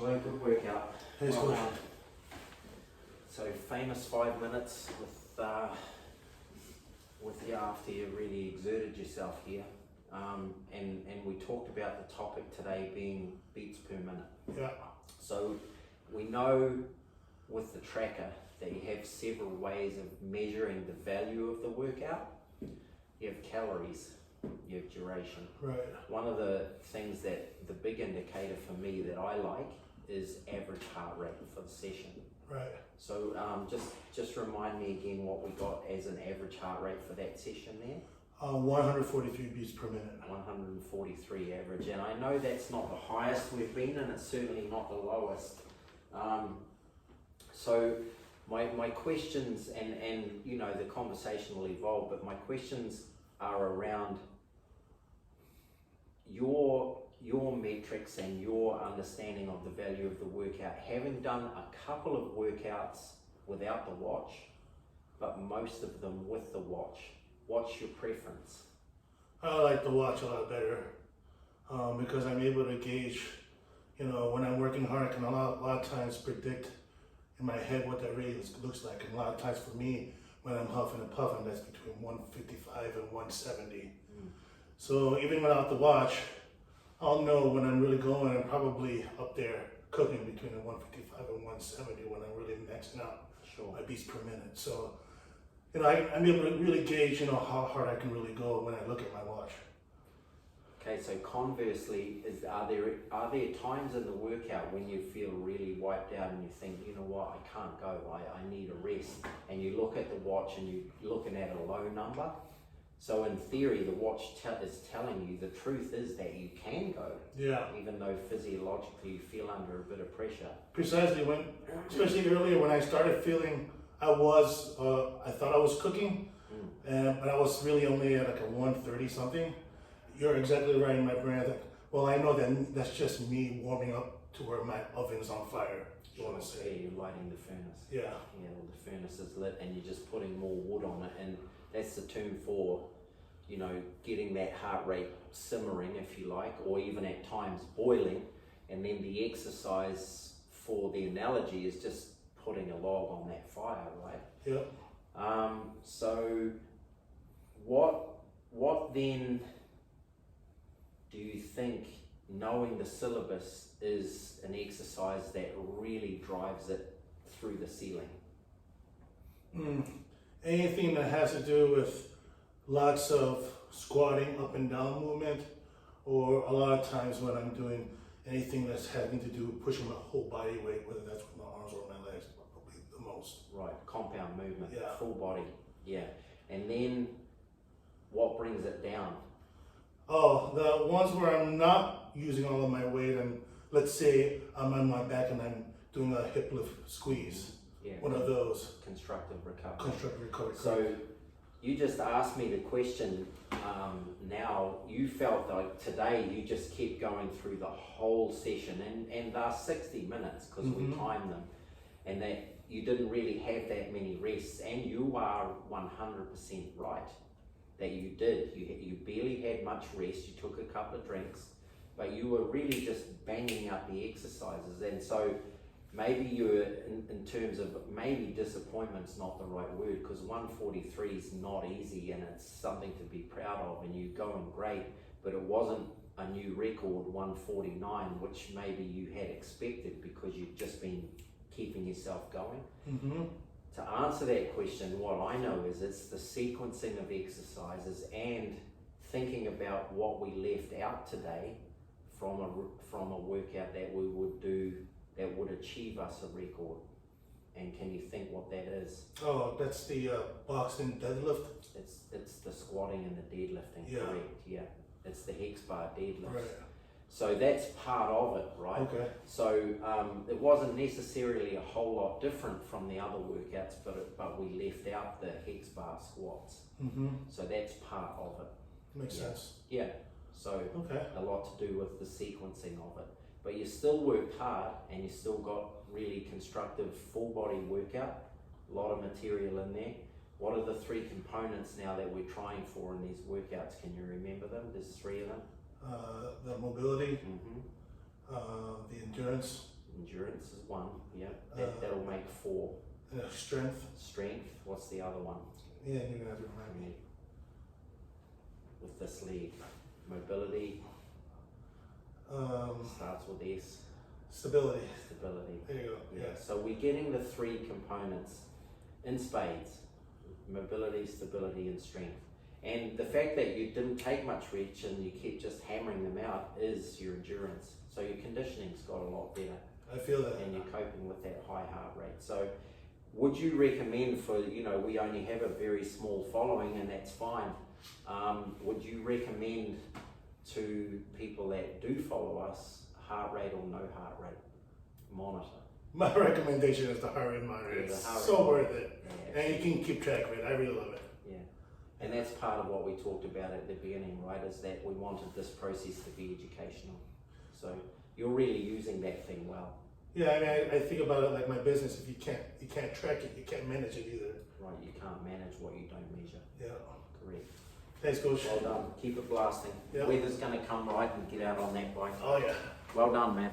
Angelo, good workout. Thanks, Well Coach. done. So famous 5 minutes with you after you really exerted yourself here. And we talked about the topic today being beats per minute. Yeah. So we know with the tracker that you have several ways of measuring the value of the workout. You have calories, you have duration. Right. One of the things that the big indicator for me that I like is average heart rate for the session. Right. So just remind me again what we got as an average heart rate for that session there. 143 beats per minute. 143 average, and I know that's not the highest we've been, and it's certainly not the lowest. So my questions, and you know the conversation will evolve, but my questions are around your metrics and your understanding of the value of the workout. Having done a couple of workouts without the watch, but most of them with the watch, what's your preference? I like the watch a lot better because I'm able to gauge, you know, when I'm working hard, I can a lot of times predict in my head what that really looks like. And a lot of times for me, when I'm huffing and puffing, that's between 155 and 170. So even without the watch, I'll know when I'm really going. I'm probably up there cooking between the 155 and 170 when I'm really maxing out Sure. my beats per minute. So, you know, I'm able to really gauge, you know, how hard I can really go when I look at my watch. Okay, so conversely, are there times in the workout when you feel really wiped out and you think, you know what, I can't go, I need a rest, and you look at the watch and you're looking at a low number? So in theory, the watch is telling you the truth is that you can go, Yeah. even though physiologically you feel under a bit of pressure. Precisely when, especially earlier when I started feeling I thought I was cooking, but I was really only at like a 130 something. You're exactly right in my brain. Like, well, I know that that's just me warming up to where my oven's on fire. You want to Yeah, say? you're lighting the furnace. Yeah. Yeah, well, the furnace is lit and you're just putting more wood on it, and that's the term for, you know, getting that heart rate simmering, if you like, or even at times boiling, and then the exercise, for the analogy, is just putting a log on that fire, right? Yeah. So what then do you think, knowing the syllabus, is an exercise that really drives it through the ceiling? Anything that has to do with lots of squatting, up and down movement, or a lot of times when I'm doing anything that's having to do with pushing my whole body weight, whether that's with my arms or my legs, probably the most. Right, compound movement, Yeah. full body, yeah. And then what brings it down? Oh, the ones where I'm not using all of my weight, and let's say I'm on my back and I'm doing a hip lift squeeze. Yeah, One of those. constructive recovery. Constructive recovery. So you just asked me the question. Now you felt like today you just kept going through the whole session, and they're 60 minutes because we timed them, and that you didn't really have that many rests, and you are 100% right that you did. You barely had much rest. You took a couple of drinks, but you were really just banging out the exercises. And so maybe you're in terms of, maybe disappointment's not the right word, because 143 is not easy and it's something to be proud of, and you're going great, but it wasn't a new record 149, which maybe you had expected because you've just been keeping yourself going. To answer that question, what I know is it's the sequencing of exercises and thinking about what we left out today from a workout that we would do that would achieve us a record. And can you think what that is? Oh, that's the boxing deadlift. It's the squatting and the deadlifting, Yeah. correct? Yeah. It's the hex bar deadlift. Right. So that's part of it, right? Okay. So it wasn't necessarily a whole lot different from the other workouts, but we left out the hex bar squats. So that's part of it. Makes sense. Yeah. So Okay. a lot to do with the sequencing of it. But you still worked hard and you still got really constructive full body workout, a lot of material in there. What are the three components now that we're trying for in these workouts? Can you remember them? There's 3 of them. The mobility, Mm-hmm. the endurance, Endurance is one, yeah. That'll make 4. Strength. Strength, what's the other one? Yeah, you're gonna have to remind me. With this leg. Mobility, starts with S. Stability. Stability. There you go. Yeah. So we're getting the 3 components in spades: mobility, stability, and strength. And the fact that you didn't take much reach and you keep just hammering them out is your endurance. So your conditioning's got a lot better. I feel that. And you're coping with that high heart rate. So would you recommend for, we only have a very small following and that's fine. Would you recommend to people that do follow us heart rate or no heart rate monitor? My recommendation is the heart rate monitor. Yeah, it's heart so rate. worth it. Yeah, And you can keep track of it. I really love it. yeah. And that's part of what we talked about at the beginning, right? Is that we wanted this process to be educational. So you're really using that thing well. Yeah, I mean, I think about it like my business. If you can't track it, you can't manage it either. Right, you can't manage what you don't measure. Yeah. Correct. Thanks, Coach. Well done. Keep it blasting. Yeah. Weather's going to come right and get out on that bike. Oh yeah. Well done, man.